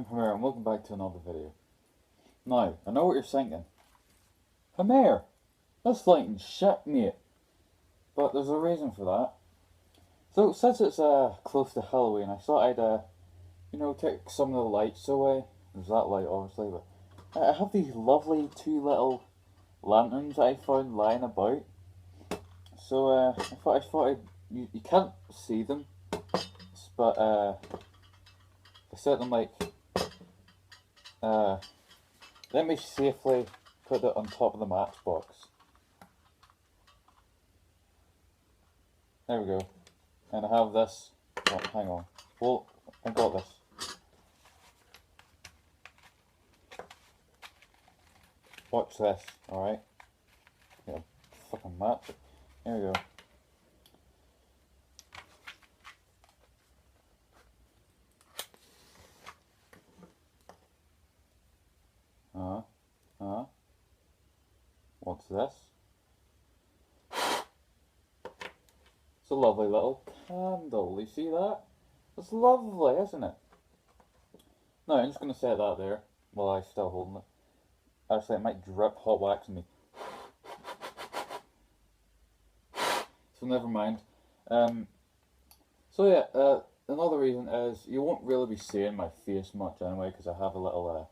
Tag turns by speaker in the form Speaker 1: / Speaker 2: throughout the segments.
Speaker 1: Dr.Hamaer and welcome back to another video. Now, I know what you're thinking. Hamaer, that's lighting shit, mate. But there's a reason for that. So, since it's close to Halloween, I thought I'd, take some of the lights away. There's that light, obviously, but I have these lovely two little lanterns that I found lying about. So, I thought you can't see them, but I set them like, let me safely put it on top of the matchbox. There we go. And I have this. Oh, hang on. Well, I got this. Watch this, alright? Yeah, fucking match it. There we go. What's this? It's a lovely little candle. You see that? It's lovely, isn't it? No, I'm just going to set that there while I'm still holding it. Actually, it might drip hot wax on me. So never mind. Another reason is you won't really be seeing my face much anyway, because I have a little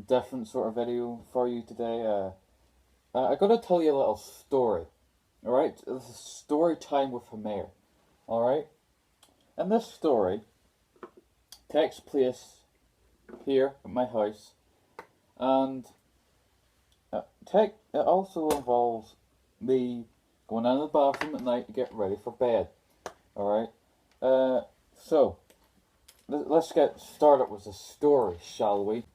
Speaker 1: different sort of video for you today. I gotta tell you a little story, alright? This is story time with Hamaer, alright? And this story takes place here at my house, and it also involves me going into the bathroom at night to get ready for bed, alright? So, let's get started with the story, shall we?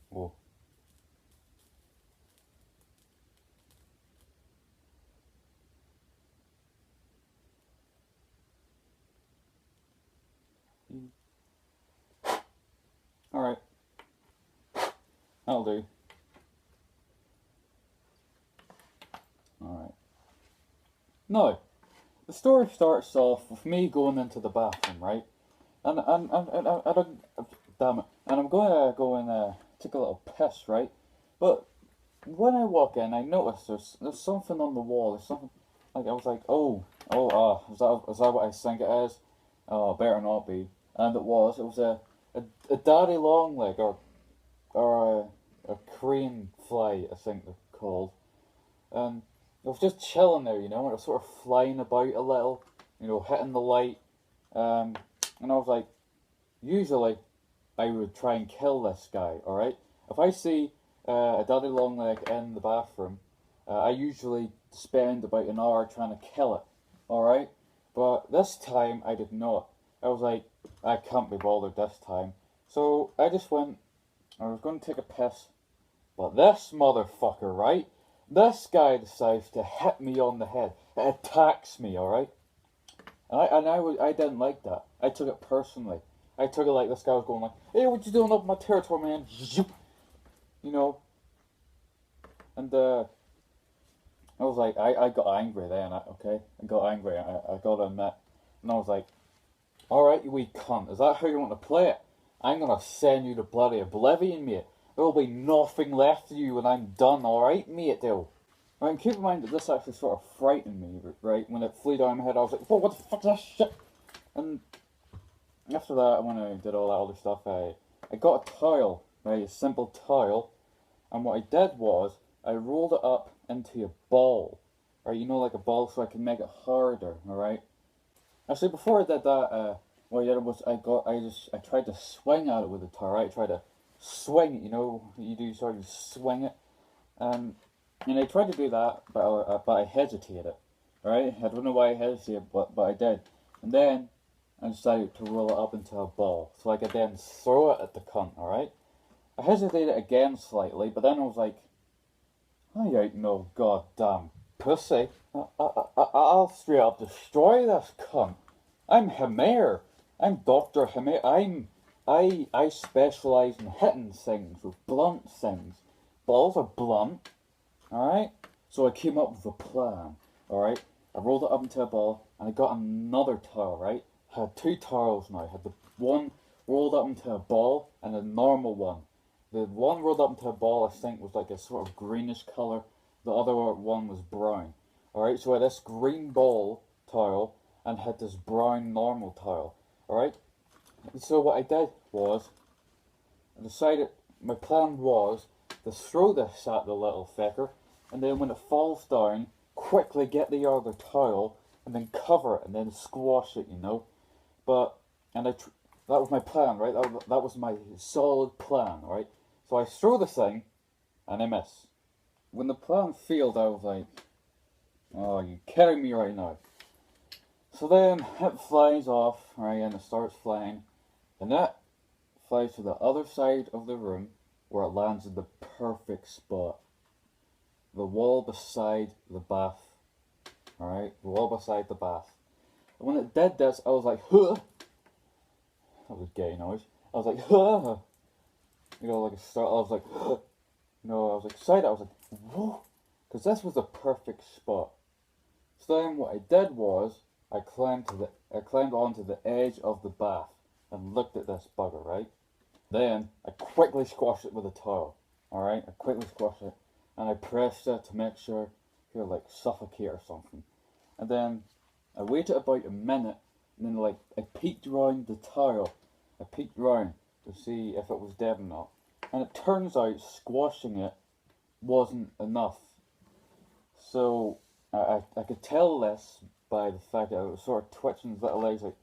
Speaker 1: Whoa. Alright. That'll do. Alright. Now, the story starts off with me going into the bathroom, right? And damn it. And I'm going to go and take a little piss, right? But when I walk in, I notice there's something on the wall. There's something, like, I was like, is that what I think it is? Oh, better not be. And it was a daddy long leg, or a crane fly, I think they're called. And it was just chilling there, and it was sort of flying about a little, hitting the light. And I was like, usually I would try and kill this guy, alright? If I see a daddy long leg in the bathroom, I usually spend about an hour trying to kill it, alright? But this time I did not. I was like, I can't be bothered this time. So I just went, I was going to take a piss, but this motherfucker, right? This guy decides to hit me on the head. It attacks me, alright? I didn't like that. I took it personally. I took it like this guy was going like, hey, what you doing up in my territory, man? And I was like, I got angry then, okay? I got angry, I gotta admit. And I was like, alright, you wee cunt, is that how you want to play it? I'm gonna send you to bloody oblivion, mate. There'll be nothing left of you when I'm done, alright, mate, though. Right, and keep in mind that this actually sort of frightened me, right? When it flew down my head, I was like, whoa, what the fuck is that shit? And after that, when I did all that other stuff, I got a towel, right, a simple towel, and what I did was, I rolled it up into a ball, right, like a ball so I could make it harder, alright? Actually, before I did that, what I did was I tried to swing at it with the towel, right? I tried to swing it, you do sort of swing it, and I tried to do that, but I hesitated, right? I don't know why I hesitated, but I did, and then and decided to roll it up into a ball so I could then throw it at the cunt, alright? I hesitated again slightly, but then I was like, I ain't no goddamn pussy. I'll straight up destroy this cunt. I'm Hamaer. I'm Dr. Hamaer. I specialise in hitting things with blunt things. Balls are blunt, alright? So I came up with a plan, alright? I rolled it up into a ball, and I got another tile, right? I had two tiles now. I had the one rolled up into a ball, and a normal one. The one rolled up into a ball, I think, was like a sort of greenish colour. The other one was brown. Alright, so I had this green ball tile, and had this brown normal tile. Alright? So what I did was, I decided, my plan was to throw this at the little fecker, and then when it falls down, quickly get the other tile, and then cover it, and then squash it, you know. That was my plan, right? That was my solid plan, right? So I throw the thing, and I miss. When the plan failed, I was like, oh, you kidding me right now? So then it flies off, right, and it starts flying, and that flies to the other side of the room, where it lands in the perfect spot. The wall beside the bath. Alright, the wall beside the bath. And when it did this, I was like, huh! That was a gay noise. I was like, huh! You know, like a start, I was like, huh! You know, I was excited, I was like, whoa! Because this was the perfect spot. So then what I did was, I climbed onto the edge of the bath and looked at this bugger, right? Then I quickly squashed it with a towel. Alright, I quickly squashed it. And I pressed it to make sure he'll like suffocate or something. And then I waited about a minute, and then like I peeked round the tile. I peeked round to see if it was dead or not. And it turns out squashing it wasn't enough. So I could tell this by the fact that it was sort of twitching his little legs like,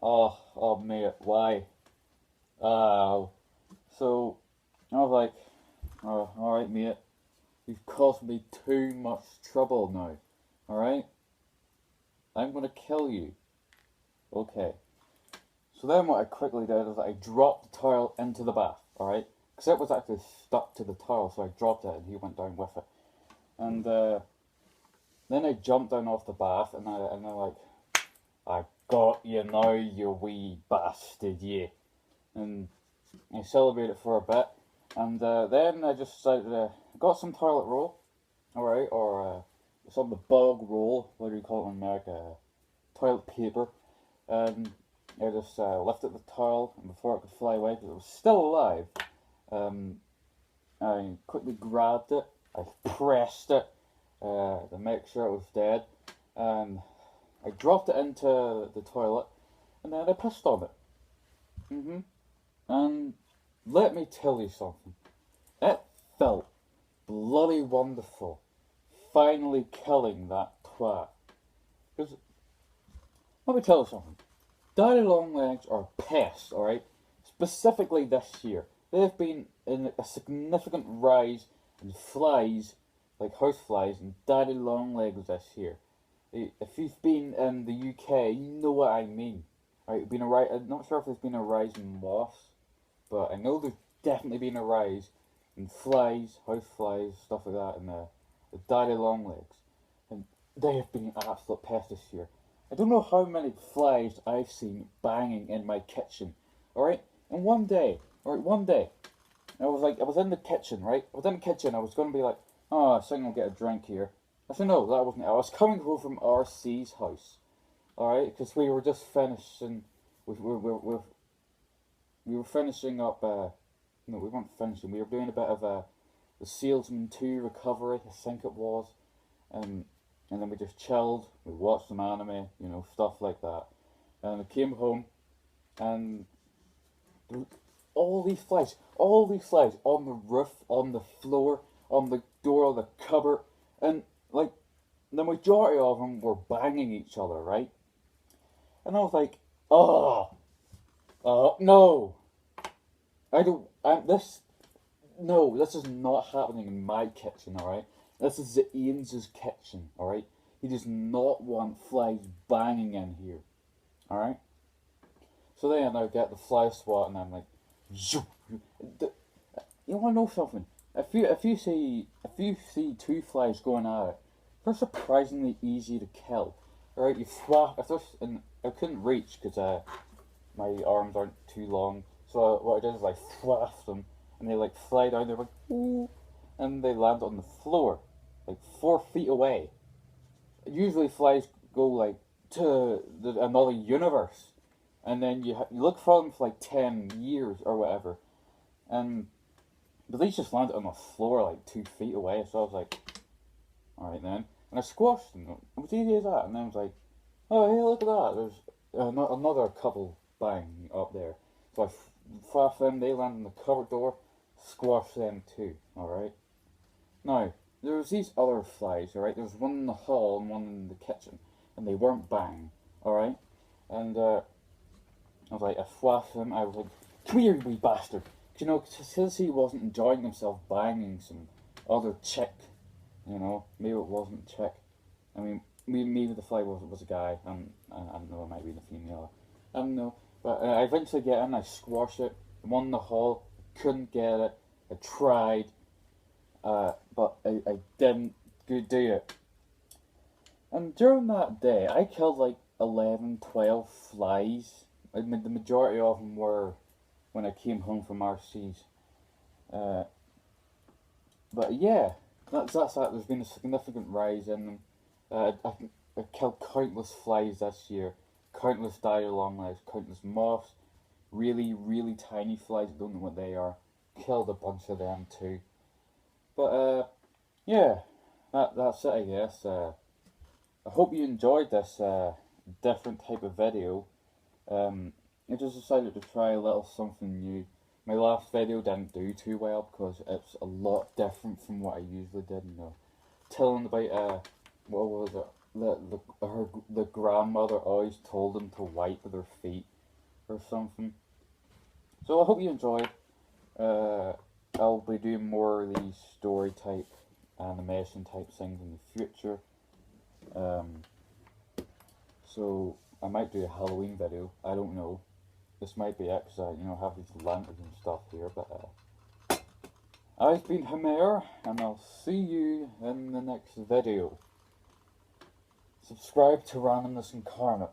Speaker 1: oh mate, why? So I was like, oh, alright mate. You've caused me too much trouble now, alright? I'm gonna kill you. Okay. So then what I quickly did is I dropped the tile into the bath, alright? Because it was actually stuck to the tile, so I dropped it and he went down with it. And then I jumped down off the bath and I'm like, I got you now, you wee bastard, you. And I celebrated for a bit. And then I just decided got some toilet roll, alright, or some of the bog roll, what do you call it in America, toilet paper, and I just lifted the towel, and before it could fly away, because it was still alive, I quickly grabbed it, I pressed it to make sure it was dead, and I dropped it into the toilet, and then I pissed on it. And let me tell you something. It felt bloody wonderful finally killing that twat. Because, let me tell you something. Daddy Longlegs are pests, alright? Specifically this year. They've been in a significant rise in flies, like house flies, and daddy longlegs this year. If you've been in the UK, you know what I mean. Right, I'm not sure if there's been a rise in wasps, but I know there's definitely been a rise in flies, house flies, stuff like that, and the daddy longlegs. And they have been an absolute pest this year. I don't know how many flies I've seen banging in my kitchen. Alright? And one day, I was in the kitchen, right? I was going to be like, oh, I think I'll get a drink here. I said, no, that wasn't it. I was coming home from RC's house. Alright? Because we were just finishing, we were finishing up, no, we weren't finishing, we were doing a bit of the Salesman 2 recovery, I think it was. And then we just chilled, we watched some anime, you know, stuff like that. And I came home, and there were all these flies on the roof, on the floor, on the door of the cupboard, and like the majority of them were banging each other, right? And I was like, no, this is not happening in my kitchen, alright? This is the Ian's kitchen, alright? He does not want flies banging in here, alright? So then I get the fly swat, and I'm like, zoom. You want to know something? If you see two flies going at it, they're surprisingly easy to kill. Alright, you flap. If there's, and I couldn't reach because my arms aren't too long. So what I did is I flapped them, and they like fly down. They're like, ooh, and they land on the floor, like 4 feet away. Usually flies go like to another universe, and then you look for them for like 10 years or whatever, and but these just landed on the floor like 2 feet away. So I was like, all right then, and I squashed them. It was easy as that, and then I was like, oh hey, look at that. There's another couple bang up there. So I flapped them. They landed on the cupboard door. Squashed them too. All right. Now, there was these other flies, alright? There was one in the hall and one in the kitchen, and they weren't bang, alright? And I was like, I flapped him, I was like, come here, you wee bastard. You know, since he wasn't enjoying himself banging some other chick, you know, maybe it wasn't a chick. I mean, maybe the fly was a guy, and I don't know, it might be the female. I don't know. But I eventually get in, I squash it, one in the hall, couldn't get it, I tried. But I didn't do it. And during that day, I killed like 11, 12 flies. I mean, the majority of them were when I came home from RCs. But yeah, that's that. There's been a significant rise in them. I killed countless flies this year. Countless dire longlegs, countless moths. Really, really tiny flies, I don't know what they are. Killed a bunch of them too. But yeah, that's it, I guess. I hope you enjoyed this different type of video. I just decided to try a little something new. My last video didn't do too well because it's a lot different from what I usually did. You know, telling about what was it? The grandmother always told them to wipe their feet or something. So I hope you enjoyed. I'll be doing more of these story type, animation type things in the future. So I might do a Halloween video. I don't know. This might be it because I have these lanterns and stuff here. But I've been Hamaer, and I'll see you in the next video. Subscribe to Randomness Incarnate.